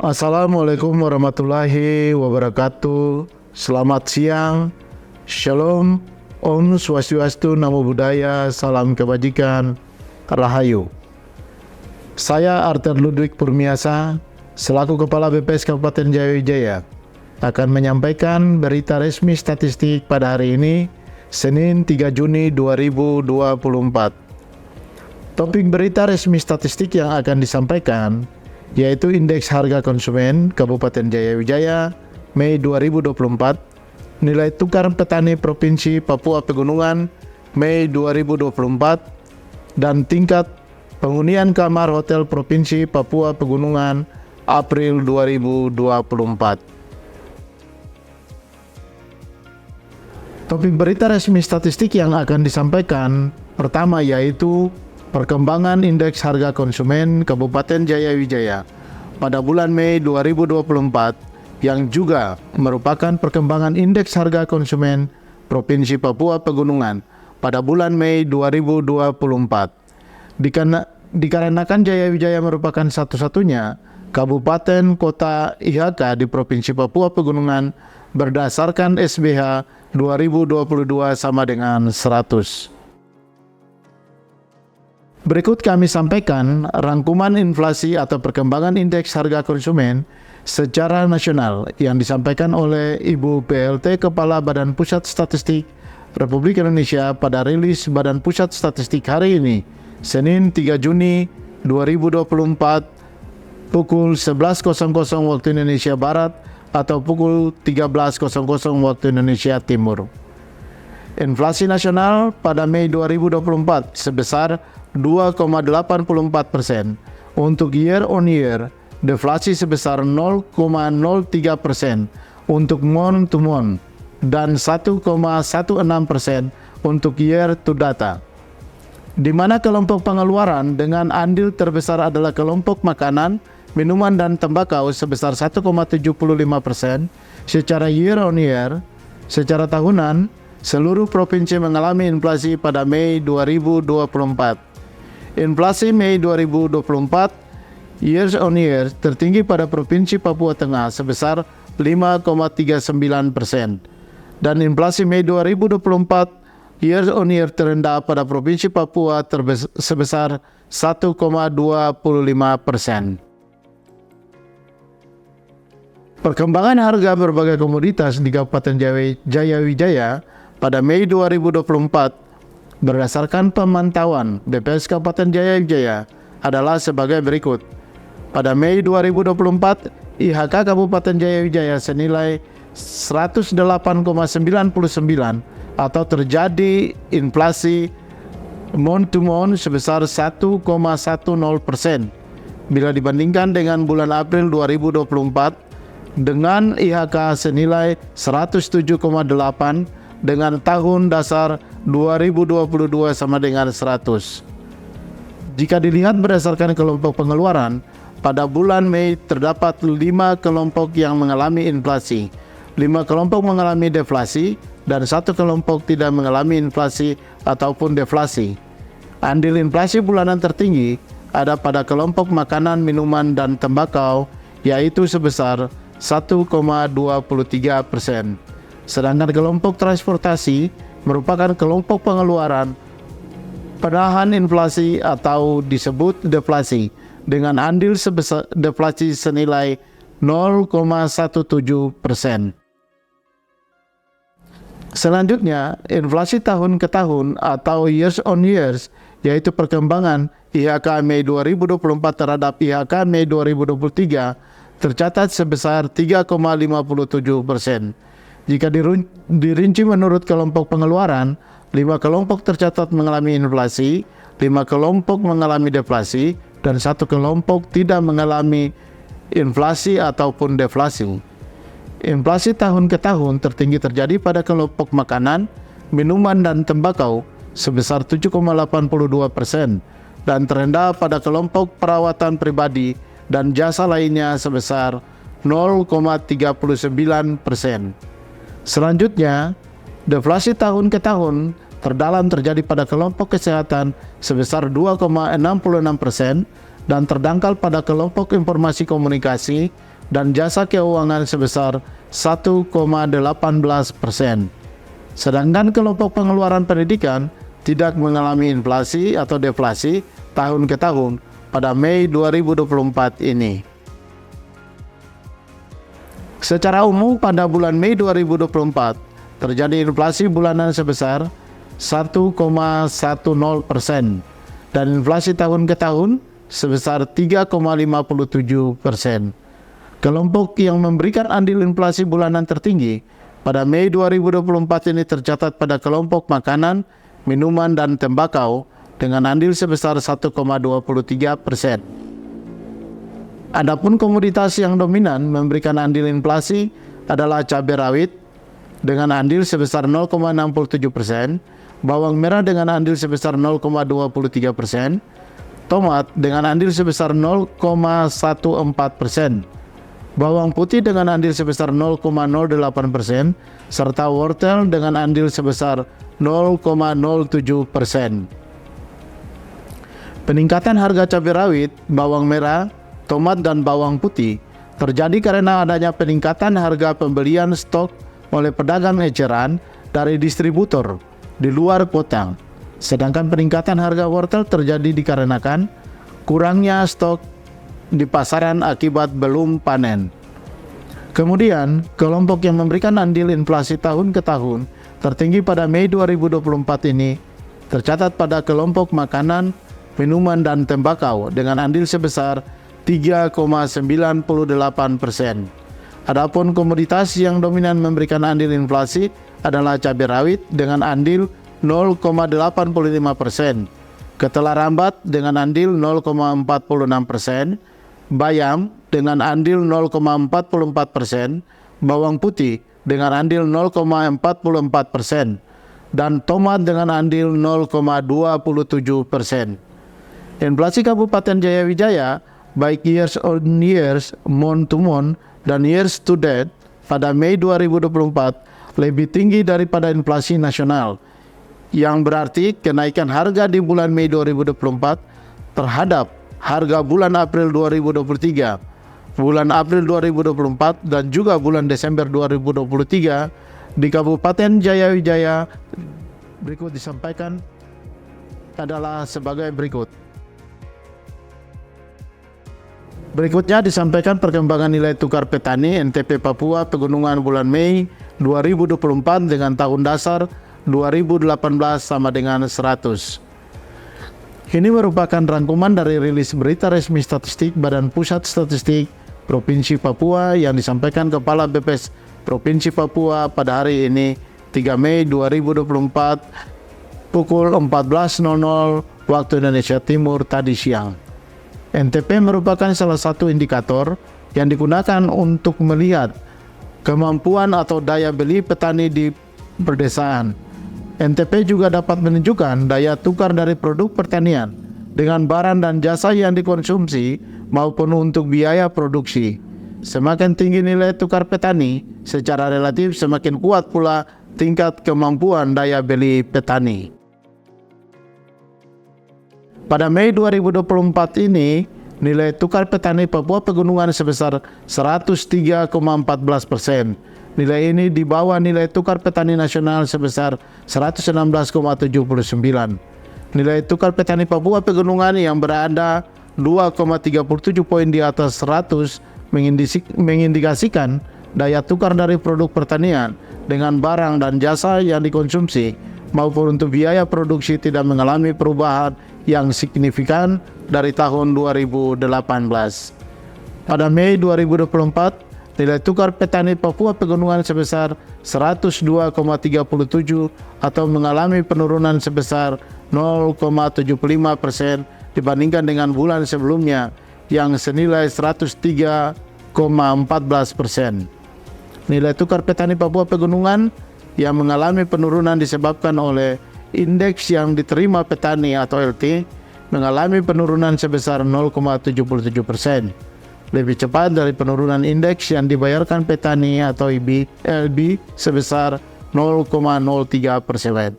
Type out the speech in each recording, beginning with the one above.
Assalamualaikum warahmatullahi wabarakatuh. Selamat siang, Shalom, Om Swastiastu, Namo Buddhaya, Salam Kebajikan, Rahayu. Saya Arthur Ludwig Purmiasa, selaku Kepala BPS Kabupaten Jaya Wijaya, akan menyampaikan berita resmi statistik pada hari ini, Senin 3 Juni 2024. Topik berita resmi statistik yang akan disampaikan yaitu Indeks Harga Konsumen Kabupaten Jaya Wijaya Mei 2024, nilai tukar petani Provinsi Papua Pegunungan Mei 2024, dan tingkat penghunian kamar hotel Provinsi Papua Pegunungan April 2024. Topik berita resmi statistik yang akan disampaikan pertama yaitu perkembangan Indeks Harga Konsumen Kabupaten Jaya Wijaya pada bulan Mei 2024 yang juga merupakan perkembangan Indeks Harga Konsumen Provinsi Papua Pegunungan pada bulan Mei 2024. Dikarenakan Jaya Wijaya merupakan satu-satunya kabupaten kota IHK di Provinsi Papua Pegunungan berdasarkan SBH 2022 sama dengan 100. Berikut kami sampaikan rangkuman inflasi atau perkembangan indeks harga konsumen secara nasional yang disampaikan oleh Ibu PLT Kepala Badan Pusat Statistik Republik Indonesia pada rilis Badan Pusat Statistik hari ini, Senin 3 Juni 2024 pukul 11.00 waktu Indonesia Barat atau pukul 13.00 waktu Indonesia Timur. Inflasi nasional pada Mei 2024 sebesar 2,84%. Untuk year on year, deflasi sebesar 0,03% untuk month to month dan 1,16% untuk year to data. Di mana kelompok pengeluaran dengan andil terbesar adalah kelompok makanan, minuman dan tembakau sebesar 1,75%. Secara year on year, secara tahunan, seluruh provinsi mengalami inflasi pada Mei 2024. Inflasi Mei 2024 years on year tertinggi pada Provinsi Papua Tengah sebesar 5,39% dan inflasi Mei 2024 years on year terendah pada Provinsi Papua sebesar 1,25%. Perkembangan harga berbagai komoditas di Kabupaten Jaya Wijaya pada Mei 2024 berdasarkan pemantauan BPS Kabupaten Jaya Wijaya adalah sebagai berikut. Pada Mei 2024, IHK Kabupaten Jaya Wijaya senilai 108,99 atau terjadi inflasi month to month sebesar 1,10% bila dibandingkan dengan bulan April 2024 dengan IHK senilai 107,8 dengan tahun dasar 2022 sama dengan 100. Jika dilihat berdasarkan kelompok pengeluaran, pada bulan Mei terdapat 5 kelompok yang mengalami inflasi, 5 kelompok mengalami deflasi, dan 1 kelompok tidak mengalami inflasi ataupun deflasi. Andil inflasi bulanan tertinggi ada pada kelompok makanan, minuman, dan tembakau, yaitu sebesar 1,23%. Sedangkan kelompok transportasi merupakan kelompok pengeluaran penahan inflasi atau disebut deflasi dengan andil sebesar deflasi senilai 0,17%. Selanjutnya, inflasi tahun ke tahun atau years on years, yaitu perkembangan IHK Mei 2024 terhadap IHK Mei 2023 tercatat sebesar 3,57%. Jika dirinci menurut kelompok pengeluaran, 5 kelompok tercatat mengalami inflasi, 5 kelompok mengalami deflasi, dan 1 kelompok tidak mengalami inflasi ataupun deflasi. Inflasi tahun ke tahun tertinggi terjadi pada kelompok makanan, minuman, dan tembakau sebesar 7,82% dan terendah pada kelompok perawatan pribadi dan jasa lainnya sebesar 0,39%. Selanjutnya, deflasi tahun ke tahun terdalam terjadi pada kelompok kesehatan sebesar 2,66% dan terdangkal pada kelompok informasi komunikasi, dan jasa keuangan sebesar 1,18%. Sedangkan kelompok pengeluaran pendidikan tidak mengalami inflasi atau deflasi tahun ke tahun pada Mei 2024 ini. Secara umum pada bulan Mei 2024 terjadi inflasi bulanan sebesar 1,10% dan inflasi tahun ke tahun sebesar 3,57%. Kelompok yang memberikan andil inflasi bulanan tertinggi pada Mei 2024 ini tercatat pada kelompok makanan, minuman, dan tembakau dengan andil sebesar 1,23%. Adapun komoditas yang dominan memberikan andil inflasi adalah cabai rawit dengan andil sebesar 0,67%, bawang merah dengan andil sebesar 0,23%, tomat dengan andil sebesar 0,14%, bawang putih dengan andil sebesar 0,08%, serta wortel dengan andil sebesar 0,07%. Peningkatan harga cabai rawit, bawang merah, tomat, dan bawang putih terjadi karena adanya peningkatan harga pembelian stok oleh pedagang eceran dari distributor di luar kota. Sedangkan peningkatan harga wortel terjadi dikarenakan kurangnya stok di pasaran akibat belum panen. Kemudian, kelompok yang memberikan andil inflasi tahun ke tahun tertinggi pada Mei 2024 ini tercatat pada kelompok makanan, minuman, dan tembakau dengan andil sebesar 3,98%. Adapun komoditas yang dominan memberikan andil inflasi adalah cabai rawit dengan andil 0,85%, ketelar rambat dengan andil 0,46%, bayam dengan andil 0,44%, bawang putih dengan andil 0,44%, dan tomat dengan andil 0,27%. Inflasi Kabupaten Jayawijaya baik years on years, month to month, dan years to date pada Mei 2024 lebih tinggi daripada inflasi nasional, yang berarti kenaikan harga di bulan Mei 2024 terhadap harga bulan April 2023, bulan April 2024, dan juga bulan Desember 2023 di Kabupaten Jayawijaya berikut disampaikan adalah sebagai berikut. Berikutnya disampaikan perkembangan nilai tukar petani NTP Papua Pegunungan bulan Mei 2024 dengan tahun dasar 2018 sama dengan 100. Ini merupakan rangkuman dari rilis berita resmi statistik Badan Pusat Statistik Provinsi Papua yang disampaikan Kepala BPS Provinsi Papua pada hari ini 3 Mei 2024 pukul 14.00 waktu Indonesia Timur tadi siang. NTP merupakan salah satu indikator yang digunakan untuk melihat kemampuan atau daya beli petani di pedesaan. NTP juga dapat menunjukkan daya tukar dari produk pertanian dengan barang dan jasa yang dikonsumsi maupun untuk biaya produksi. Semakin tinggi nilai tukar petani, secara relatif semakin kuat pula tingkat kemampuan daya beli petani. Pada Mei 2024 ini, nilai tukar petani Papua Pegunungan sebesar 103,14%. Nilai ini di bawah nilai tukar petani nasional sebesar 116,79. Nilai tukar petani Papua Pegunungan yang berada 2,37 poin di atas 100 mengindikasikan daya tukar dari produk pertanian dengan barang dan jasa yang dikonsumsi maupun untuk biaya produksi tidak mengalami perubahan yang signifikan dari tahun 2018. Pada Mei 2024, nilai tukar petani Papua Pegunungan sebesar 102,37 atau mengalami penurunan sebesar 0,75% dibandingkan dengan bulan sebelumnya yang senilai 103,14%. Nilai tukar petani Papua Pegunungan yang mengalami penurunan disebabkan oleh indeks yang diterima petani atau LT mengalami penurunan sebesar 0,77%, lebih cepat dari penurunan indeks yang dibayarkan petani atau LB sebesar 0,03%.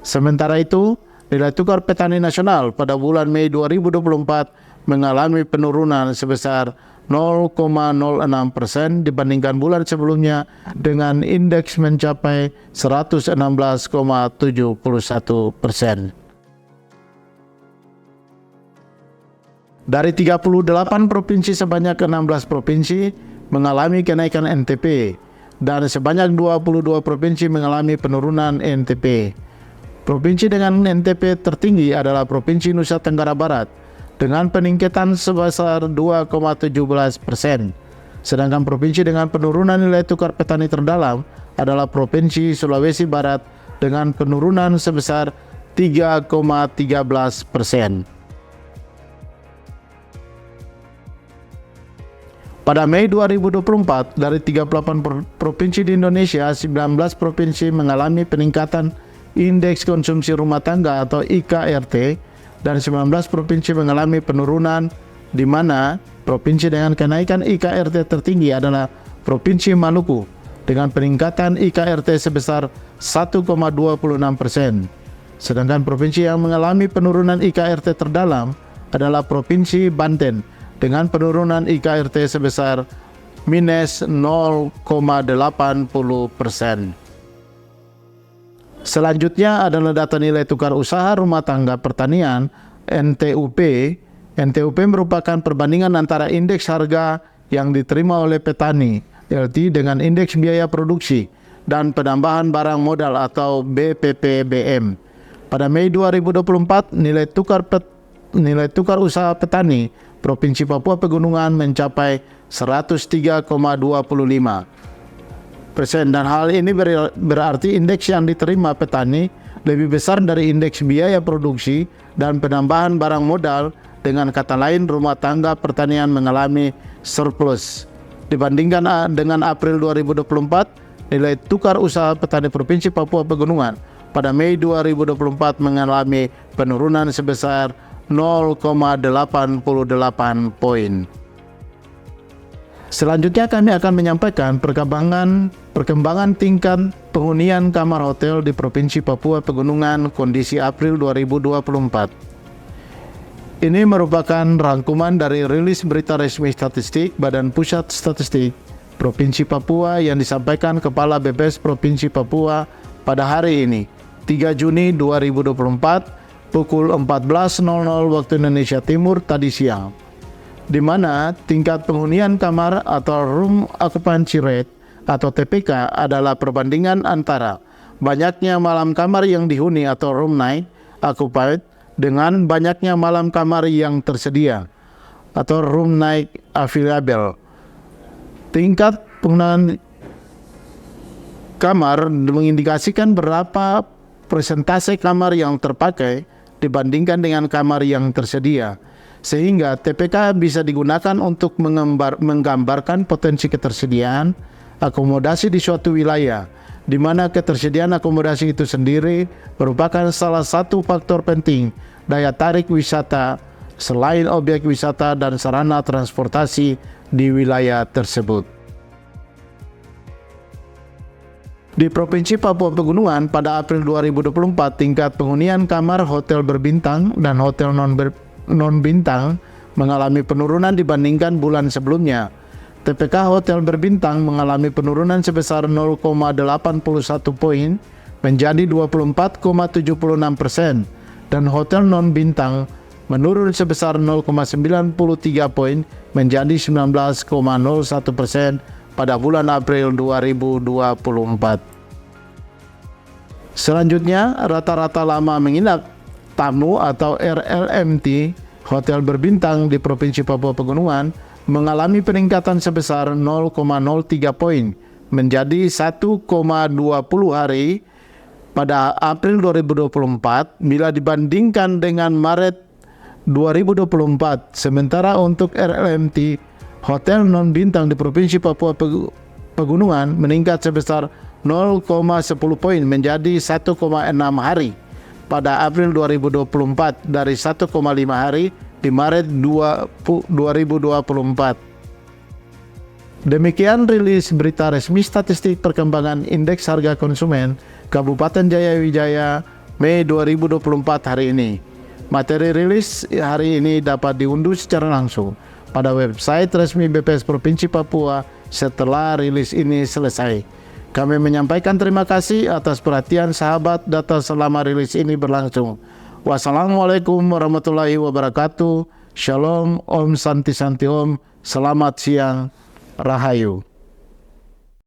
Sementara itu, nilai tukar petani nasional pada bulan Mei 2024 mengalami penurunan sebesar 0,06% dibandingkan bulan sebelumnya dengan indeks mencapai 116,71%. Dari 38 provinsi sebanyak 16 provinsi mengalami kenaikan NTP dan sebanyak 22 provinsi mengalami penurunan NTP. Provinsi dengan NTP tertinggi adalah Provinsi Nusa Tenggara Barat dengan peningkatan sebesar 2,17%. Sedangkan provinsi dengan penurunan nilai tukar petani terdalam adalah Provinsi Sulawesi Barat dengan penurunan sebesar 3,13%. Pada Mei 2024, dari 38 provinsi di Indonesia, 19 provinsi mengalami peningkatan indeks konsumsi rumah tangga atau IKRT dan 19 provinsi mengalami penurunan, di mana provinsi dengan kenaikan IKRT tertinggi adalah Provinsi Maluku dengan peningkatan IKRT sebesar 1,26%. Sedangkan provinsi yang mengalami penurunan IKRT terdalam adalah Provinsi Banten dengan penurunan IKRT sebesar minus 0,80%. Selanjutnya adalah data nilai tukar usaha rumah tangga pertanian NTUP. NTUP merupakan perbandingan antara indeks harga yang diterima oleh petani LT dengan indeks biaya produksi dan penambahan barang modal atau BPPBM. Pada Mei 2024, nilai tukar usaha petani Provinsi Papua Pegunungan mencapai 103,25%, dan hal ini berarti indeks yang diterima petani lebih besar dari indeks biaya produksi dan penambahan barang modal. Dengan kata lain, rumah tangga pertanian mengalami surplus. Dibandingkan dengan April 2024, nilai tukar usaha petani Provinsi Papua Pegunungan pada Mei 2024 mengalami penurunan sebesar 0,88 poin. Selanjutnya kami akan menyampaikan perkembangan tingkat penghunian kamar hotel di Provinsi Papua Pegunungan kondisi April 2024. Ini merupakan rangkuman dari rilis berita resmi statistik Badan Pusat Statistik Provinsi Papua yang disampaikan Kepala BPS Provinsi Papua pada hari ini, 3 Juni 2024, pukul 14.00 waktu Indonesia Timur tadi siang, di mana tingkat penghunian kamar atau room occupancy rate atau TPK adalah perbandingan antara banyaknya malam kamar yang dihuni atau room night occupied dengan banyaknya malam kamar yang tersedia atau room night available. Tingkat penggunaan kamar mengindikasikan berapa persentase kamar yang terpakai dibandingkan dengan kamar yang tersedia, sehingga TPK bisa digunakan untuk menggambarkan potensi ketersediaan akomodasi di suatu wilayah, di mana ketersediaan akomodasi itu sendiri merupakan salah satu faktor penting daya tarik wisata selain objek wisata dan sarana transportasi di wilayah tersebut. Di Provinsi Papua Pegunungan pada April 2024, tingkat penghunian kamar hotel berbintang dan hotel non-bintang mengalami penurunan dibandingkan bulan sebelumnya. TPK hotel berbintang mengalami penurunan sebesar 0,81 poin menjadi 24,76%, dan hotel non-bintang menurun sebesar 0,93 poin menjadi 19,01% pada bulan April 2024. Selanjutnya, rata-rata lama menginap tamu atau RLMT hotel berbintang di Provinsi Papua Pegunungan mengalami peningkatan sebesar 0,03 poin menjadi 1,20 hari pada April 2024 bila dibandingkan dengan Maret 2024. Sementara untuk RLMT hotel non-bintang di Provinsi Papua Pegunungan meningkat sebesar 0,10 poin menjadi 1,6 hari pada April 2024 dari 1,5 hari di Maret 2024. Demikian rilis berita resmi statistik perkembangan indeks harga konsumen Kabupaten Jaya Wijaya Mei 2024 hari ini. Materi rilis hari ini dapat diunduh secara langsung pada website resmi BPS Provinsi Papua setelah rilis ini selesai. Kami menyampaikan terima kasih atas perhatian sahabat data selama rilis ini berlangsung. Wassalamualaikum warahmatullahi wabarakatuh. Shalom, Om Santi Santi Om. Selamat siang, Rahayu.